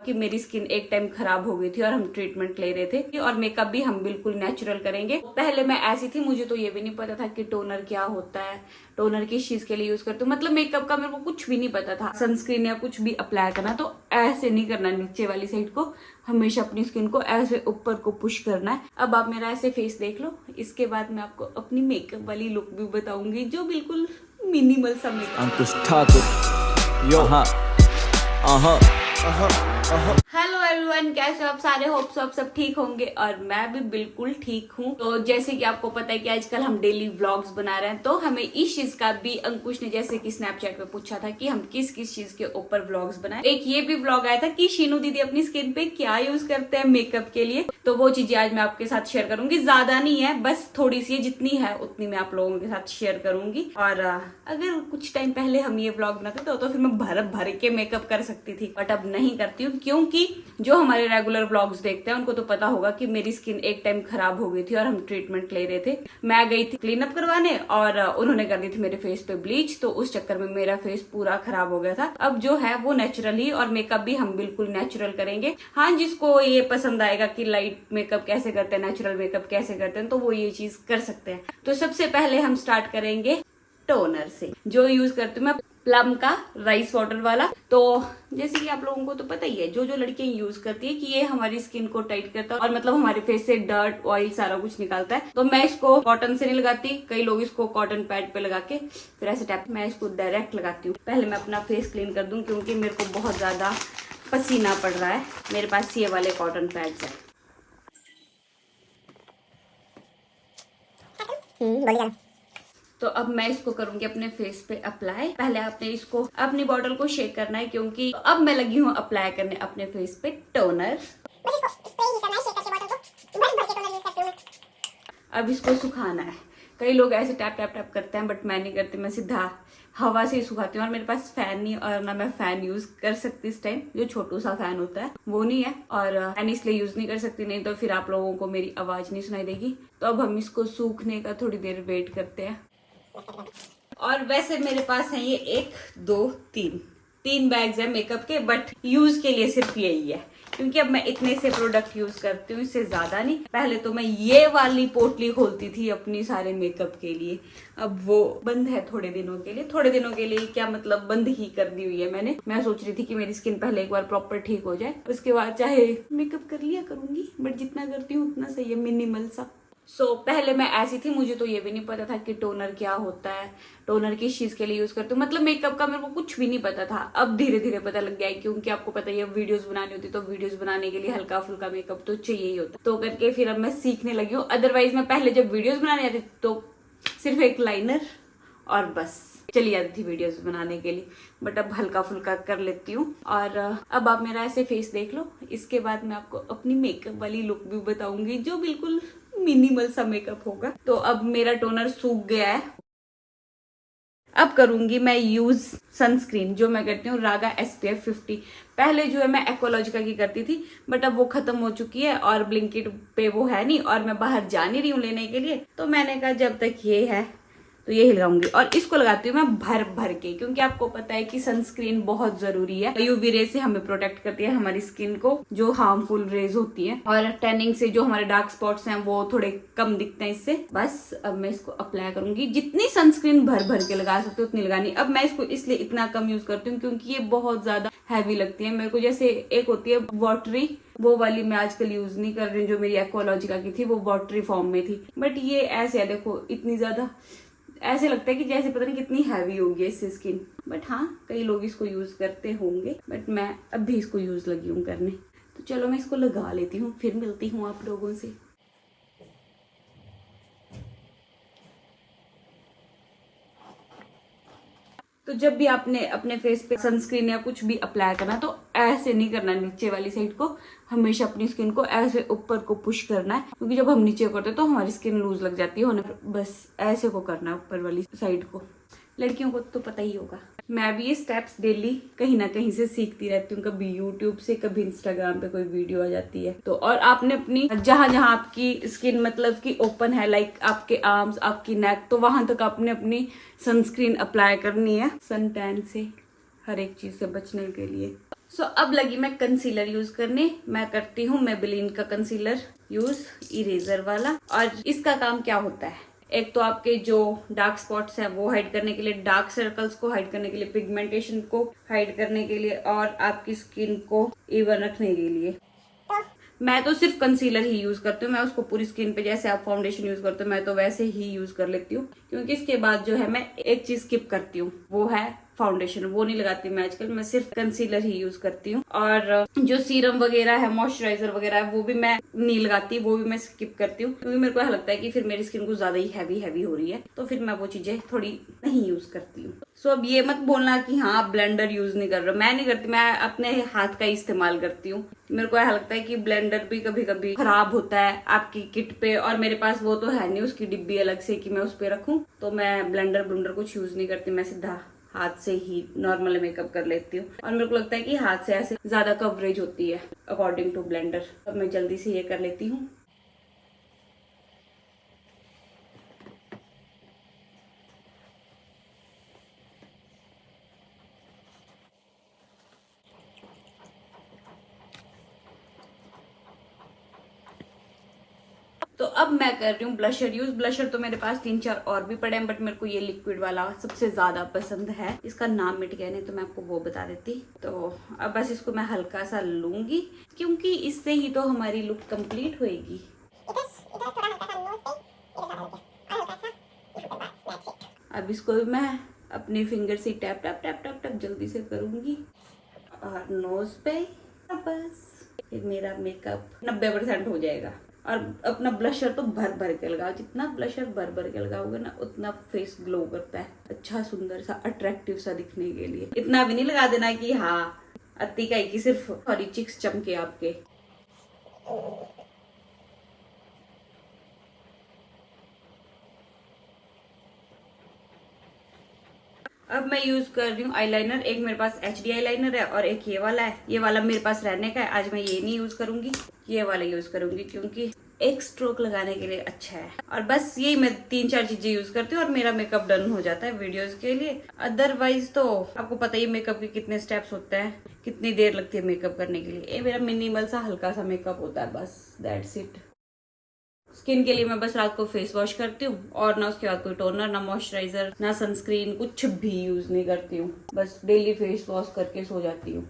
कि मेरी स्किन एक टाइम खराब हो गई थी और हम ट्रीटमेंट ले रहे थे और मेकअप भी हम बिल्कुल नेचुरल करेंगे। पहले मैं ऐसी थी, मुझे तो ये भी नहीं पता था कि टोनर क्या होता है, टोनर किस चीज के लिए यूज करते हो, मतलब मेकअप का मेरे को कुछ भी नहीं पता था। सनस्क्रीन या कुछ भी अप्लाई करना तो ऐसे नहीं करना, नीचे वाली साइड को हमेशा अपनी स्किन को ऐसे ऊपर को पुश करना है। अब आप मेरा ऐसे फेस देख लो, इसके बाद मैं आपको अपनी मेकअप वाली लुक भी बताऊंगी जो बिल्कुल मिनिमल सा मेकअप। अंकुश ठाकुर यो हेलो एवरीवन, कैसे हो आप सारे? होप सो आप सब ठीक होंगे और मैं भी बिल्कुल ठीक हूँ। तो जैसे कि आपको पता है कि आजकल हम डेली व्लॉग्स बना रहे हैं, तो हमें इस चीज का भी अंकुश ने जैसे कि स्नैपचैट पे पूछा था कि हम किस किस चीज के ऊपर व्लॉग्स बनाएं। एक ये भी व्लॉग आया था कि शीनू दीदी अपनी स्किन पे क्या यूज करते हैं मेकअप के लिए, तो वो चीजें आज मैं आपके साथ शेयर करूंगी। ज्यादा नहीं है, बस थोड़ी सी, जितनी है उतनी मैं आप लोगों के साथ शेयर करूंगी। और अगर कुछ टाइम पहले हम ये व्लॉग बनाते तो फिर मैं भर भर के मेकअप कर सकती थी, बट अब नहीं करती हूँ, क्योंकि जो हमारे रेगुलर व्लॉग्स देखते हैं उनको तो पता होगा कि मेरी स्किन एक टाइम खराब हो गई थी और हम ट्रीटमेंट ले रहे थे। मैं गई थी क्लीन अप करवाने और उन्होंने कर दी थी मेरे फेस पे ब्लीच, तो उस चक्कर में मेरा फेस पूरा खराब हो गया था। अब जो है वो नेचुरल ही, और मेकअप भी हम बिल्कुल नेचुरल करेंगे। हाँ, जिसको ये पसंद आएगा कि लाइट मेकअप कैसे करते हैं, नेचुरल मेकअप कैसे करते हैं, तो वो ये चीज कर सकते हैं। तो सबसे पहले हम स्टार्ट करेंगे टोनर से, जो यूज करती हूँ मैं प्लम का राइस वाटर वाला। तो जैसे कि आप लोगों को तो पता ही है, जो जो लड़कियां यूज करती है, कि ये हमारी स्किन को टाइट करता है और मतलब हमारे फेस से डर्ट ऑयल सारा कुछ निकालता है। तो मैं इसको कॉटन से नहीं लगाती, कई लोग इसको कॉटन पैड पे लगा के फिर ऐसे टैप, मैं इसको डायरेक्ट लगाती हूँ। पहले मैं अपना फेस क्लीन कर दूं, क्योंकि मेरे को बहुत ज्यादा पसीना पड़ रहा है। मेरे पास ये वाले कॉटन पैड्स है। बढ़िया। तो अब मैं इसको करूंगी अपने फेस पे अप्लाई। पहले आपने इसको अपनी बॉटल को शेक करना है, क्योंकि अब मैं लगी हूँ अप्लाई करने अपने फेस पे टोनर। अब इसको सुखाना है। कई लोग ऐसे टैप टैप टैप करते हैं, बट मैं नहीं करती, मैं सीधा हवा से ही सुखाती हूँ। और मेरे पास फैन नहीं, और ना मैं फैन यूज कर सकती इस टाइम, जो छोटू सा फैन होता है वो नहीं है, और फैन इसलिए यूज नहीं कर सकती, नहीं तो फिर आप लोगों को मेरी आवाज नहीं सुनाई देगी। तो अब हम इसको सूखने का थोड़ी देर वेट करते हैं। और वैसे मेरे पास है ये 1 2 3 बैग्स है मेकअप के, बट यूज के लिए सिर्फ यही है, क्योंकि अब मैं इतने से प्रोडक्ट यूज करती हूँ, इससे ज्यादा नहीं। पहले तो मैं ये वाली पोटली खोलती थी अपनी सारे मेकअप के लिए, अब वो बंद है थोड़े दिनों के लिए। थोड़े दिनों के लिए क्या मतलब, बंद ही कर दी हुई है मैंने। मैं सोच रही थी कि मेरी स्किन पहले एक बार प्रॉपर ठीक हो जाए, उसके बाद चाहे मेकअप कर लिया करूंगी, बट जितना करती हूँ उतना सही है, मिनिमल सा। पहले मैं ऐसी थी, मुझे तो ये भी नहीं पता था कि टोनर क्या होता है, टोनर किस चीज के लिए यूज करते हो, मतलब मेकअप का मेरे को कुछ भी नहीं पता था। अब धीरे धीरे पता लग गया है, क्योंकि आपको पता ही है वीडियोस बनानी होती, तो वीडियोस बनाने के लिए हल्का फुल्का मेकअप तो चाहिए ही होता, तो करके फिर अब मैं सीखने लगी हूँ। अदरवाइज मैं पहले जब वीडियोस बनाने आती तो सिर्फ एक लाइनर और बस चली जाती थी वीडियोस बनाने के लिए, बट अब हल्का फुल्का कर लेती हूँ। और अब आप मेरा ऐसे फेस देख लो, इसके बाद मैं आपको अपनी मेकअप वाली लुक भी बताऊंगी, जो बिल्कुल मिनिमल सा मेकअप होगा। तो अब मेरा टोनर सूख गया है। अब करूंगी मैं यूज सनस्क्रीन, जो मैं करती हूँ रागा SPF 50। पहले जो है मैं एक्वालॉजिका की करती थी, बट अब वो खत्म हो चुकी है और ब्लिंकिट पे वो है नहीं, और मैं बाहर जा नहीं रही हूँ लेने के लिए, तो मैंने कहा जब तक ये है तो यही लगाऊंगी। और इसको लगाती हूँ मैं भर भर के, क्योंकि आपको पता है कि सनस्क्रीन बहुत जरूरी है। यूवी रेज से हमें प्रोटेक्ट करती है हमारी स्किन को, जो हार्मफुल रेज होती है, और टैनिंग से जो हमारे डार्क स्पॉट्स हैं वो थोड़े कम दिखते हैं इससे। बस अब मैं इसको अप्लाई करूंगी, जितनी सनस्क्रीन भर भर के लगा सकते हो उतनी लगानी। अब मैं इसको इसलिए इतना कम यूज करती हूँ क्योंकि ये बहुत ज्यादा हैवी लगती है मेरे को। जैसे एक होती है वाटरी, वो वाली मैं आजकल यूज नहीं कर रही हूँ, जो मेरी एक्वालॉजिका की थी वो वाटरी फॉर्म में थी, बट ये ऐसे है, देखो इतनी ज्यादा ऐसे लगता है कि जैसे पता नहीं कितनी हैवी होगी इससे स्किन। बट हाँ, कई लोग इसको यूज करते होंगे, बट मैं अब भी इसको यूज लगी हूँ करने। तो चलो मैं इसको लगा लेती हूँ, फिर मिलती हूँ आप लोगों से। तो जब भी आपने अपने फेस पे सनस्क्रीन या कुछ भी अप्लाई करना, तो ऐसे नहीं करना, नीचे वाली साइड को हमेशा अपनी स्किन को ऐसे ऊपर को पुश करना है, क्योंकि जब हम नीचे करते हैं तो हमारी स्किन लूज लग जाती है होने। बस ऐसे को करना है ऊपर वाली साइड को। लड़कियों को तो पता ही होगा। मैं भी ये स्टेप्स डेली कहीं ना कहीं से सीखती रहती हूँ, कभी यूट्यूब से, कभी इंस्टाग्राम पे कोई वीडियो आ जाती है तो। और आपने अपनी जहां जहां आपकी स्किन मतलब कि ओपन है, लाइक आपके आर्म्स, आपकी नेक, तो वहां तक आपने अपनी सनस्क्रीन अप्लाई करनी है, सन टैन से, हर एक चीज से बचने के लिए। सो अब लगी मैं कंसीलर यूज करने। मैं करती हूँ मेबेलिन का कंसीलर यूज, इरेजर वाला। और इसका काम क्या होता है, एक तो आपके जो डार्क स्पॉट्स हैं वो हाइड करने के लिए, डार्क सर्कल्स को हाइड करने के लिए, पिगमेंटेशन को हाइड करने के लिए, और आपकी स्किन को इवन रखने के लिए। मैं तो सिर्फ कंसीलर ही यूज करती हूँ, मैं उसको पूरी स्किन पे जैसे आप फाउंडेशन यूज करते हो मैं तो वैसे ही यूज कर लेती हूँ। क्योंकि इसके बाद जो है मैं एक चीज स्किप करती हूँ, वो है फाउंडेशन। वो नहीं लगाती मैं आजकल, मैं सिर्फ कंसीलर ही यूज करती हूँ। और जो सीरम वगैरह है, मॉइस्चराइजर वगैरह है, वो भी मैं नहीं लगाती, वो भी मैं स्किप करती हूँ। क्योंकि मेरे को ऐसा लगता है कि फिर मेरी स्किन को ज्यादा ही हैवी हो रही है, तो फिर मैं वो चीजें थोड़ी नहीं यूज करती हूँ। सो अब ये मत बोलना कि हाँ आप ब्लेंडर यूज नहीं कर रहे हो, मैं नहीं करती, मैं अपने हाथ का इस्तेमाल करती हूँ। मेरे को ऐसा लगता है कि ब्लेंडर भी कभी कभी खराब होता है आपकी किट पे, और मेरे पास वो तो है नहीं उसकी डिब्बी अलग से कि मैं उस पे रखूं। तो मैं ब्लेंडर कुछ यूज नहीं करती, मैं सीधा हाथ से ही नॉर्मल मेकअप कर लेती हूँ। और मेरे को लगता है कि हाथ से ऐसे ज्यादा कवरेज होती है अकॉर्डिंग टू ब्लेंडर। अब मैं जल्दी से ये कर लेती हूँ। तो अब मैं कर रही हूँ ब्लशर यूज। ब्लशर तो मेरे पास 3-4 और भी पड़े हैं, बट मेरे को ये लिक्विड वाला सबसे ज्यादा पसंद है। इसका नाम मिट गया, नहीं तो मैं आपको वो बता देती। तो अब बस इसको मैं हल्का सा लूंगी, क्योंकि इससे ही तो हमारी लुक कंप्लीट होएगी। अब इसको मैं अपनी फिंगर से tap tap tap tap tap जल्दी से करूंगी, और नोज पे बस फिर मेरा मेकअप 90% हो जाएगा। और अपना ब्लशर तो भर भर के लगाओ, जितना ब्लशर भर भर के लगाओगे ना उतना फेस ग्लो करता है, अच्छा सुंदर सा अट्रैक्टिव सा दिखने के लिए। इतना भी नहीं लगा देना कि हाँ अति का की सिर्फ थोड़ी चिक्स चमके आपके। अब मैं यूज कर रही हूँ आईलाइनर। एक मेरे पास HD आईलाइनर है और एक ये वाला है। ये वाला मेरे पास रहने का है, आज मैं ये नहीं यूज करूंगी, ये वाला यूज करूंगी, क्योंकि एक स्ट्रोक लगाने के लिए अच्छा है। और बस यही मैं 3-4 चीजें यूज करती हूँ और मेरा मेकअप डन हो जाता है वीडियोस के लिए। अदरवाइज तो आपको पता ही मेकअप के कितने स्टेप्स होते हैं, कितनी देर लगती है मेकअप करने के लिए। ये मेरा मिनिमल सा हल्का सा मेकअप होता है, बस दैट्स इट। स्किन के लिए मैं बस रात को फेस वॉश करती हूँ, और ना उसके बाद कोई टोनर, ना मॉइस्चराइजर, ना सनस्क्रीन, कुछ भी यूज नहीं करती हूँ। बस डेली फेस वॉश करके सो जाती हूँ।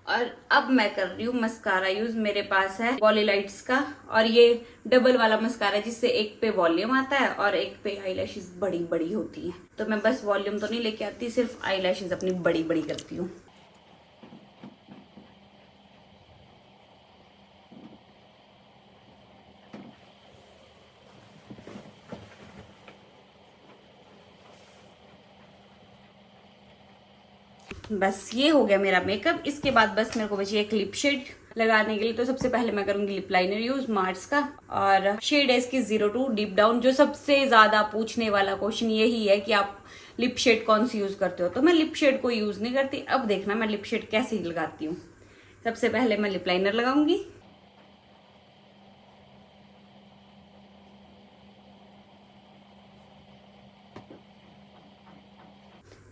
और अब मैं कर रही हूँ मस्कारा यूज। मेरे पास है वॉलीलाइट्स का, और ये डबल वाला मस्कारा है, जिससे एक पे वॉल्यूम आता है और एक पे आईलैशेस बड़ी बड़ी होती हैं। तो मैं बस वॉल्यूम तो नहीं लेके आती, सिर्फ आईलैशेस अपनी बड़ी बड़ी करती हूँ। बस ये हो गया मेरा मेकअप। इसके बाद बस मेरे को बची एक लिप शेड लगाने के लिए। तो सबसे पहले मैं करूंगी लिप लाइनर यूज मार्स का, और शेड है इसकी 02 डीप डाउन। जो सबसे ज्यादा पूछने वाला क्वेश्चन यही है कि आप लिप शेड कौन सी यूज करते हो, तो मैं लिप शेड को यूज नहीं करती। अब देखना मैं लिप शेड कैसे लगाती हूँ। सबसे पहले मैं लिप लाइनर लगाऊंगी,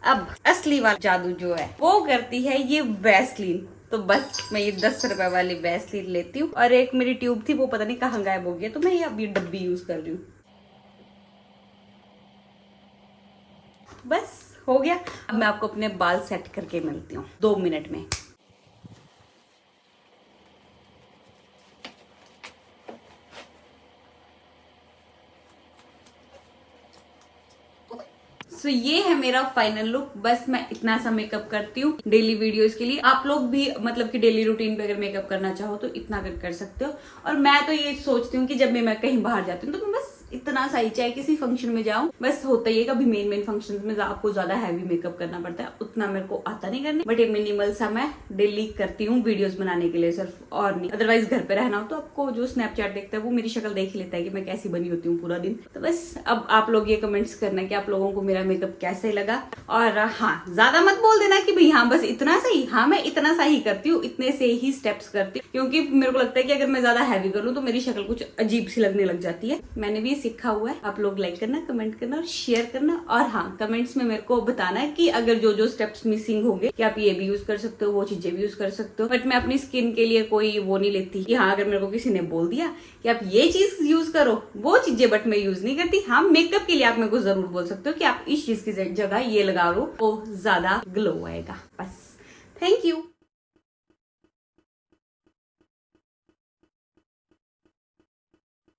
अब असली वाला जादू जो है वो करती है ये वैसलीन। तो बस मैं ये 10 रुपए वाली वैसलीन लेती हूँ, और एक मेरी ट्यूब थी वो पता नहीं कहाँ गायब हो गया, तो मैं ये अब ये डब्बी यूज कर रही हूँ। बस हो गया। अब मैं आपको अपने बाल सेट करके मिलती हूँ 2 मिनट में। सो ये है मेरा फाइनल लुक। बस मैं इतना सा मेकअप करती हूँ डेली वीडियोस के लिए। आप लोग भी मतलब कि डेली रूटीन पे अगर मेकअप करना चाहो तो इतना कर सकते हो। और मैं तो ये सोचती हूँ कि जब भी मैं कहीं बाहर जाती हूँ तो मैं बस इतना सा ही, चाहे किसी फंक्शन में जाऊं, बस होता ही है कभी मेन फंक्शन में आपको ज्यादा हैवी मेकअप करना पड़ता है, उतना मेरे को आता नहीं करने, बट ये मिनिमल सा मैं डेली करती हूँ वीडियोस बनाने के लिए सिर्फ, और नहीं। अदरवाइज घर पे रहना हो तो आपको जो स्नैपचैट देखता है वो मेरी शक्ल देख ही लेता है कि मैं कैसी बनी होती हूँ पूरा दिन। तो बस अब आप लोग ये कमेंट्स करना कि आप लोगों को मेरा मेकअप कैसे लगा, और हाँ ज्यादा मत बोल देना कि भाई हाँ बस इतना सा ही, हाँ मैं इतना सा ही करती हूँ, इतने से ही स्टेप्स करती हूँ, क्योंकि मेरे को लगता है कि अगर मैं ज्यादा हैवी कर लूँ तो मेरी शक्ल कुछ अजीब सी लगने लग जाती है। मैंने भी सीखा हुआ है। आप लोग लाइक करना, कमेंट करना और शेयर करना, और हाँ कमेंट्स में मेरे को बताना है कि अगर जो जो स्टेप्स मिसिंग होंगे कि आप ये भी यूज कर सकते हो, वो चीजें भी यूज कर सकते हो, बट मैं अपनी स्किन के लिए कोई वो नहीं लेती कि हाँ अगर मेरे को किसी ने बोल दिया कि आप ये चीज यूज करो वो चीजें, बट मैं यूज नहीं करती। हाँ मेकअप के लिए आप मेरे को जरूर बोल सकते हो कि आप इस चीज की जगह ये लगा लो, वो ज्यादा ग्लो आएगा। बस थैंक यू।